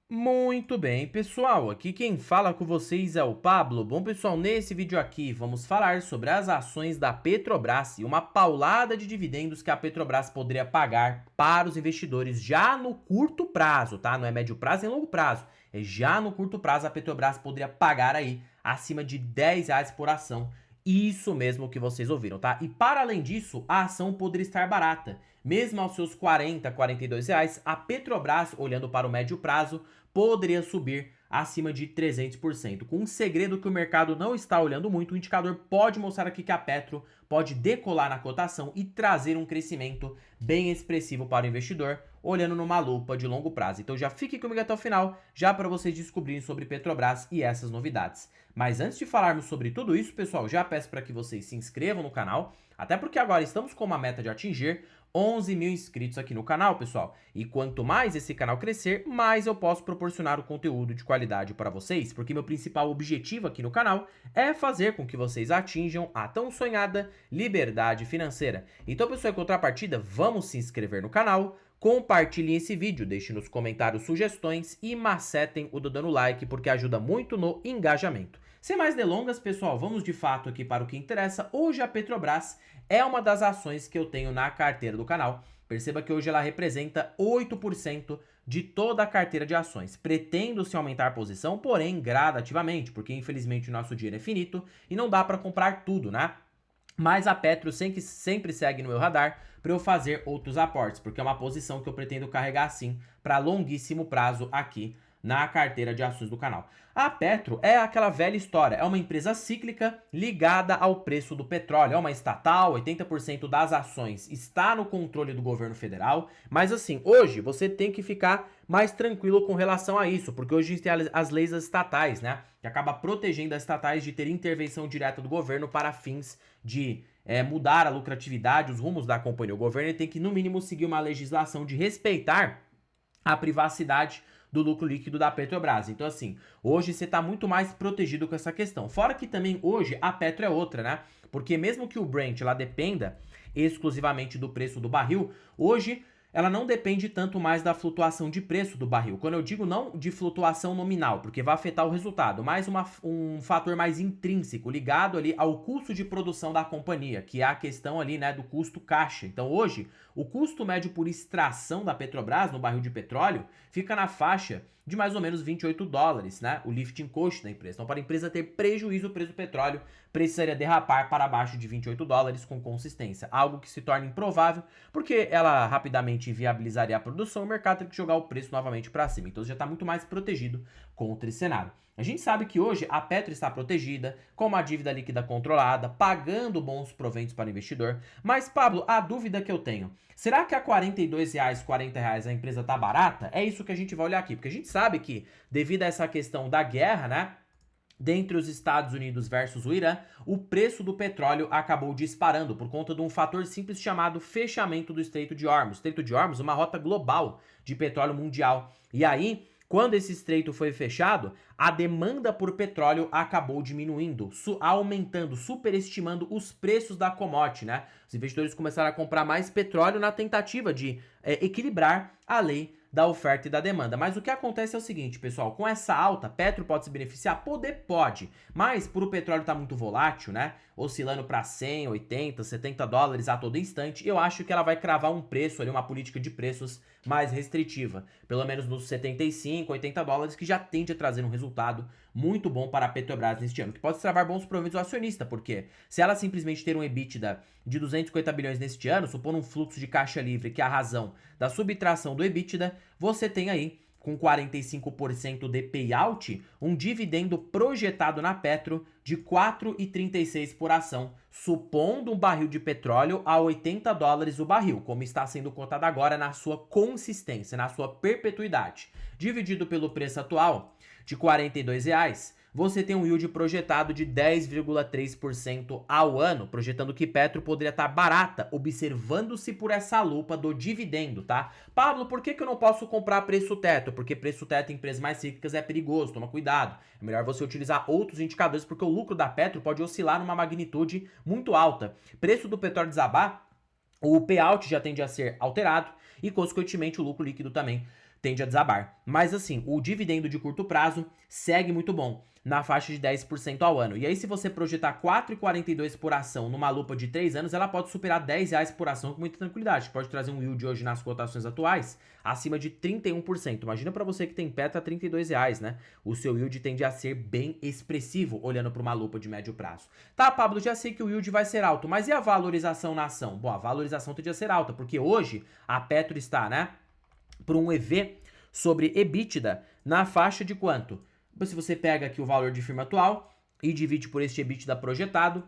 Muito bem, pessoal, aqui quem fala com vocês é o Pablo. Bom, pessoal, nesse vídeo aqui vamos falar sobre as ações da Petrobras e uma paulada de dividendos que a Petrobras poderia pagar para os investidores já no curto prazo, tá? Não é médio prazo nem longo prazo, é já no curto prazo a Petrobras poderia pagar aí acima de R$ 10 por ação. Isso mesmo que vocês ouviram, tá? E para além disso, a ação poderia estar barata. Mesmo aos seus R$ 42, a Petrobras, olhando para o médio prazo, poderia subir acima de 300%. Com um segredo que o mercado não está olhando muito, o indicador pode mostrar aqui que a Petro pode decolar na cotação e trazer um crescimento bem expressivo para o investidor, olhando numa lupa de longo prazo. Então já fique comigo até o final, já para vocês descobrirem sobre Petrobras e essas novidades. Mas antes de falarmos sobre tudo isso, pessoal, já peço para que vocês se inscrevam no canal, até porque agora estamos com uma meta de atingir 11 mil inscritos aqui no canal, pessoal. E quanto mais esse canal crescer, mais eu posso proporcionar o conteúdo de qualidade para vocês, porque meu principal objetivo aqui no canal é fazer com que vocês atinjam a tão sonhada liberdade financeira. Então, pessoal, em contrapartida, vamos se inscrever no canal, compartilhem esse vídeo, deixem nos comentários sugestões e macetem o dando like, porque ajuda muito no engajamento. Sem mais delongas, pessoal, vamos de fato aqui para o que interessa. Hoje a Petrobras é uma das ações que eu tenho na carteira do canal. Perceba que hoje ela representa 8% de toda a carteira de ações. Pretendo-se aumentar a posição, porém gradativamente, porque infelizmente o nosso dinheiro é finito e não dá para comprar tudo, né? Mas a Petro sempre segue no meu radar para eu fazer outros aportes, porque é uma posição que eu pretendo carregar sim para longuíssimo prazo aqui na carteira de ações do canal. A Petro é aquela velha história, é uma empresa cíclica ligada ao preço do petróleo, é uma estatal, 80% das ações está no controle do governo federal, mas assim, hoje você tem que ficar mais tranquilo com relação a isso, porque hoje tem as leis estatais, né, que acaba protegendo as estatais de ter intervenção direta do governo para fins de mudar a lucratividade, os rumos da companhia. O governo tem que, no mínimo, seguir uma legislação de respeitar a privacidade do lucro líquido da Petrobras. Então, assim, hoje você está muito mais protegido com essa questão. Fora que também hoje a Petro é outra, né? Porque mesmo que o Brent ela dependa exclusivamente do preço do barril, hoje ela não depende tanto mais da flutuação de preço do barril. Quando eu digo não de flutuação nominal, porque vai afetar o resultado, mas um fator mais intrínseco, ligado ali ao custo de produção da companhia, que é a questão ali, né, do custo caixa. Então hoje, o custo médio por extração da Petrobras no barril de petróleo fica na faixa de mais ou menos $28, né? O lifting cost da empresa. Então, para a empresa ter prejuízo, o preço do petróleo precisaria derrapar para abaixo de $28 com consistência. Algo que se torna improvável, porque ela rapidamente inviabilizaria a produção e o mercado teria que jogar o preço novamente para cima. Então, já está muito mais protegido contra esse cenário. A gente sabe que hoje a Petro está protegida, com uma dívida líquida controlada, pagando bons proventos para o investidor. Mas, Pablo, a dúvida que eu tenho, será que a R$ 42, R$ 40 a empresa tá barata? É isso que a gente vai olhar aqui, porque a gente sabe que, devido a essa questão da guerra, né, dentre os Estados Unidos versus o Irã, o preço do petróleo acabou disparando por conta de um fator simples chamado fechamento do Estreito de Hormuz. Estreito de Hormuz é uma rota global de petróleo mundial. E aí, quando esse estreito foi fechado, a demanda por petróleo acabou diminuindo, aumentando, superestimando os preços da commodity, né? Os investidores começaram a comprar mais petróleo na tentativa de equilibrar a lei da oferta e da demanda. Mas o que acontece é o seguinte, pessoal, com essa alta, Petro pode se beneficiar? Pode, mas por o petróleo estar muito volátil, né, oscilando para 100, 80, $70 a todo instante, eu acho que ela vai cravar um preço ali, uma política de preços mais restritiva, pelo menos nos 75, $80, que já tende a trazer um resultado muito bom para a Petrobras neste ano, que pode travar bons proventos ao acionista, porque se ela simplesmente ter um EBITDA de 250 bilhões neste ano, supondo um fluxo de caixa livre, que é a razão da subtração do EBITDA, você tem aí, com 45% de payout, um dividendo projetado na Petro de R$ 4,36 por ação, supondo um barril de petróleo a $80 o barril, como está sendo cotado agora na sua consistência, na sua perpetuidade. Dividido pelo preço atual de R$ 42, você tem um yield projetado de 10,3% ao ano, projetando que Petro poderia estar barata, observando-se por essa lupa do dividendo, tá? Pablo, por que eu não posso comprar preço teto? Porque preço teto em empresas mais cíclicas é perigoso, toma cuidado. É melhor você utilizar outros indicadores, porque o lucro da Petro pode oscilar numa magnitude muito alta. Preço do petróleo desabar, o payout já tende a ser alterado e, consequentemente, o lucro líquido também tende a desabar. Mas assim, o dividendo de curto prazo segue muito bom, na faixa de 10% ao ano. E aí, se você projetar 4,42 por ação numa lupa de 3 anos, ela pode superar R$ 10 por ação com muita tranquilidade. Pode trazer um yield hoje nas cotações atuais acima de 31%. Imagina para você que tem Petro a R$ 32, né? O seu yield tende a ser bem expressivo, olhando para uma lupa de médio prazo. Tá, Pablo, já sei que o yield vai ser alto, mas e a valorização na ação? Bom, a valorização tende a ser alta, porque hoje a Petro está, né, por um EV sobre EBITDA na faixa de quanto? Se você pega aqui o valor de firma atual e divide por este EBITDA projetado,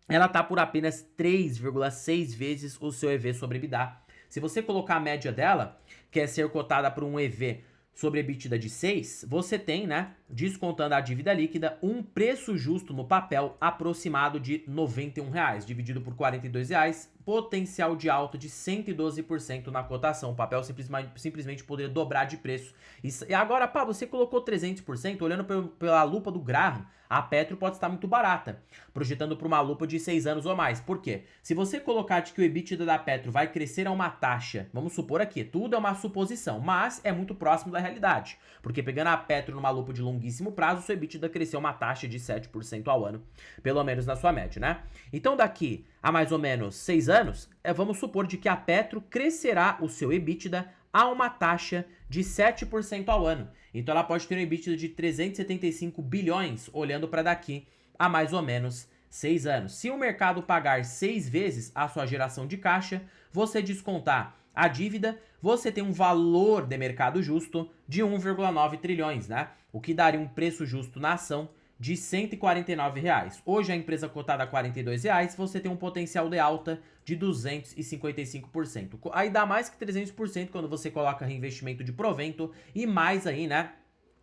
ela está por apenas 3,6 vezes o seu EV sobre EBITDA. Se você colocar a média dela, que é ser cotada por um EV sobre EBITDA de 6, você tem, né, descontando a dívida líquida, um preço justo no papel aproximado de R$ 91, dividido por R$ 42, potencial de alta de 112% na cotação. O papel simplesmente poderia dobrar de preço. E agora, Pablo, você colocou 300%, olhando pela lupa do Graham, a Petro pode estar muito barata, projetando para uma lupa de 6 anos ou mais. Por quê? Se você colocar de que o EBITDA da Petro vai crescer a uma taxa, vamos supor aqui, tudo é uma suposição, mas é muito próximo da realidade. Porque pegando a Petro numa lupa de longuíssimo prazo, o seu EBITDA cresceu uma taxa de 7% ao ano, pelo menos na sua média, né? Então daqui a mais ou menos 6 anos, vamos supor de que a Petro crescerá o seu EBITDA a uma taxa de 7% ao ano. Então ela pode ter um EBITDA de 375 bilhões, olhando para daqui a mais ou menos 6 anos. Se o mercado pagar 6 vezes a sua geração de caixa, você descontar a dívida, você tem um valor de mercado justo de 1,9 trilhões, né? O que daria um preço justo na ação de R$ 149. Hoje a empresa cotada a R$ 42, você tem um potencial de alta de 255%. Aí dá mais que 300% quando você coloca reinvestimento de provento e mais aí, né,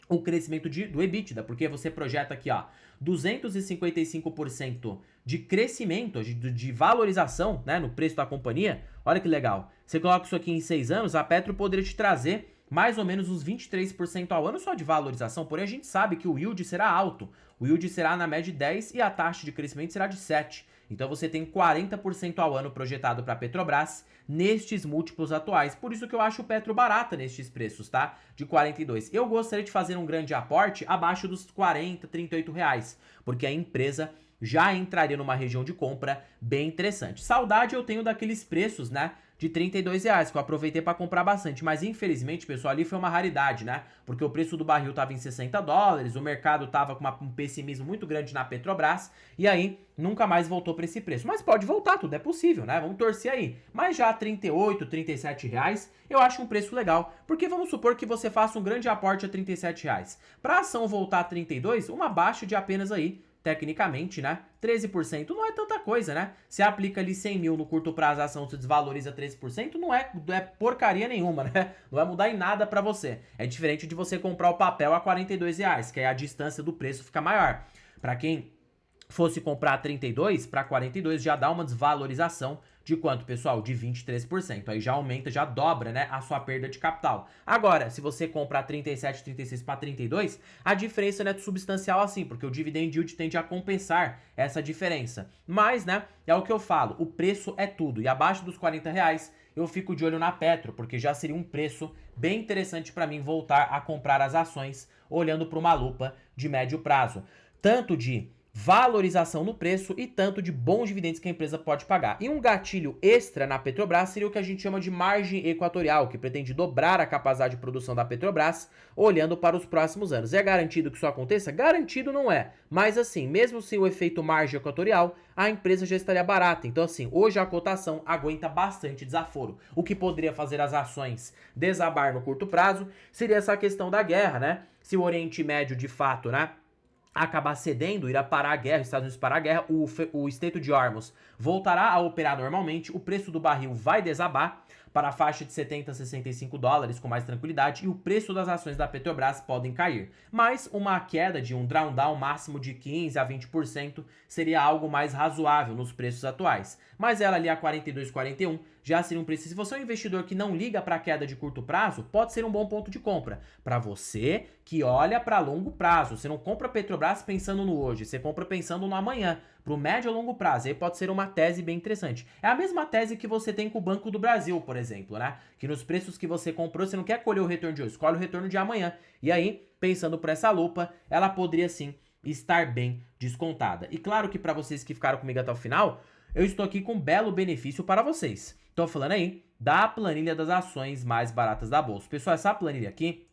o crescimento do EBITDA, porque você projeta aqui, ó, 255% de crescimento, de valorização, né, no preço da companhia. Olha que legal. Você coloca isso aqui em 6 anos, a Petro poderia te trazer mais ou menos uns 23% ao ano só de valorização, porém a gente sabe que o yield será alto. O yield será na média de 10 e a taxa de crescimento será de 7. Então você tem 40% ao ano projetado para a Petrobras nestes múltiplos atuais. Por isso que eu acho o Petro barata nestes preços, tá? De 42. Eu gostaria de fazer um grande aporte abaixo dos 40, 38 reais, porque a empresa já entraria numa região de compra bem interessante. Saudade eu tenho daqueles preços, né, de R$ 32, que eu aproveitei para comprar bastante, mas infelizmente, pessoal, ali foi uma raridade, né, porque o preço do barril estava em $60, o mercado estava com um pessimismo muito grande na Petrobras, e aí nunca mais voltou para esse preço. Mas pode voltar, tudo é possível, né, vamos torcer aí. Mas já R$ 38, R$ 37, eu acho um preço legal, porque vamos supor que você faça um grande aporte a R$ 37. Para a ação voltar a 32, uma baixa de apenas aí, tecnicamente, né, 13% não é tanta coisa, né? Se aplica ali 100 mil no curto prazo, a ação se desvaloriza 13%, não é porcaria nenhuma, né? Não vai mudar em nada pra você. É diferente de você comprar o papel a R$ 42, que aí a distância do preço fica maior. Pra quem fosse comprar 32 para 42, já dá uma desvalorização de quanto, pessoal? De 23%. Aí já aumenta, já dobra, né, a sua perda de capital. Agora, se você comprar 37, 36 para 32, a diferença não é substancial assim, porque o dividend yield tende a compensar essa diferença. Mas, né, é o que eu falo, o preço é tudo. E abaixo dos R$ 40, eu fico de olho na Petro, porque já seria um preço bem interessante para mim voltar a comprar as ações, olhando para uma lupa de médio prazo. Tanto de valorização no preço e tanto de bons dividendos que a empresa pode pagar. E um gatilho extra na Petrobras seria o que a gente chama de margem equatorial, que pretende dobrar a capacidade de produção da Petrobras olhando para os próximos anos. É garantido que isso aconteça? Garantido não é. Mas assim, mesmo sem o efeito margem equatorial, a empresa já estaria barata. Então assim, hoje a cotação aguenta bastante desaforo. O que poderia fazer as ações desabar no curto prazo seria essa questão da guerra, né? Se o Oriente Médio de fato, né, acabar cedendo, irá parar a guerra, os Estados Unidos parar a guerra, o Estreito de Hormuz voltará a operar normalmente, o preço do barril vai desabar para a faixa de 70 a 65 dólares com mais tranquilidade e o preço das ações da Petrobras podem cair. Mas uma queda de um drawdown máximo de 15 a 20% seria algo mais razoável nos preços atuais. Mas ela ali a 42, 41 já seria um preço. Se você é um investidor que não liga para a queda de curto prazo, pode ser um bom ponto de compra. Para você que olha para longo prazo, você não compra Petrobras pensando no hoje, você compra pensando no amanhã. para o médio a longo prazo. Aí pode ser uma tese bem interessante. É a mesma tese que você tem com o Banco do Brasil, por exemplo, né? Que nos preços que você comprou, você não quer colher o retorno de hoje, escolhe o retorno de amanhã. E aí, pensando por essa lupa, ela poderia sim estar bem descontada. E claro que para vocês que ficaram comigo até o final, eu estou aqui com um belo benefício para vocês. Estou falando aí da planilha das ações mais baratas da bolsa. Pessoal, essa planilha aqui,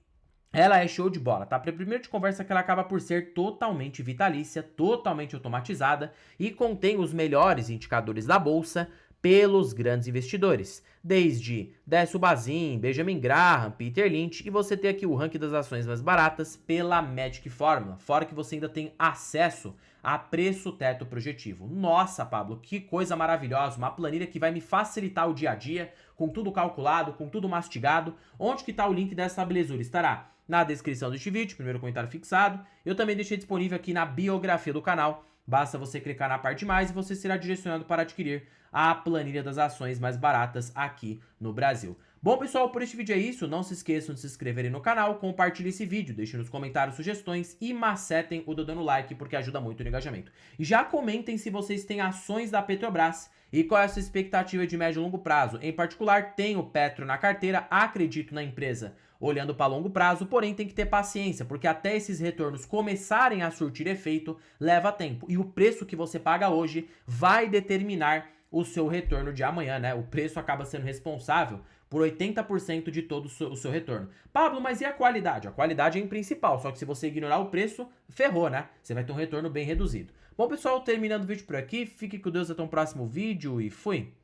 ela é show de bola, tá? Primeiro de conversa que ela acaba por ser totalmente vitalícia, totalmente automatizada e contém os melhores indicadores da bolsa pelos grandes investidores, desde Décio Bazin, Benjamin Graham, Peter Lynch, e você tem aqui o ranking das ações mais baratas pela Magic Formula, fora que você ainda tem acesso a preço teto projetivo. Nossa, Pablo, que coisa maravilhosa, uma planilha que vai me facilitar o dia a dia, com tudo calculado, com tudo mastigado. Onde que está o link dessa belezura? Estará na descrição deste vídeo, primeiro comentário fixado. Eu também deixei disponível aqui na biografia do canal. Basta você clicar na parte de mais e você será direcionado para adquirir a planilha das ações mais baratas aqui no Brasil. Bom, pessoal, por este vídeo é isso. Não se esqueçam de se inscreverem no canal, compartilhem esse vídeo, deixem nos comentários sugestões e macetem o dedo no like, porque ajuda muito no engajamento. E já comentem se vocês têm ações da Petrobras e qual é a sua expectativa de médio e longo prazo. Em particular, tenho Petro na carteira, acredito na empresa olhando para longo prazo, porém tem que ter paciência, porque até esses retornos começarem a surtir efeito, leva tempo. E o preço que você paga hoje vai determinar o seu retorno de amanhã, né? O preço acaba sendo responsável por 80% de todo o seu retorno. Pablo, mas e a qualidade? A qualidade é em principal, só que se você ignorar o preço, ferrou, né? Você vai ter um retorno bem reduzido. Bom, pessoal, terminando o vídeo por aqui. Fique com Deus até um próximo vídeo e fui!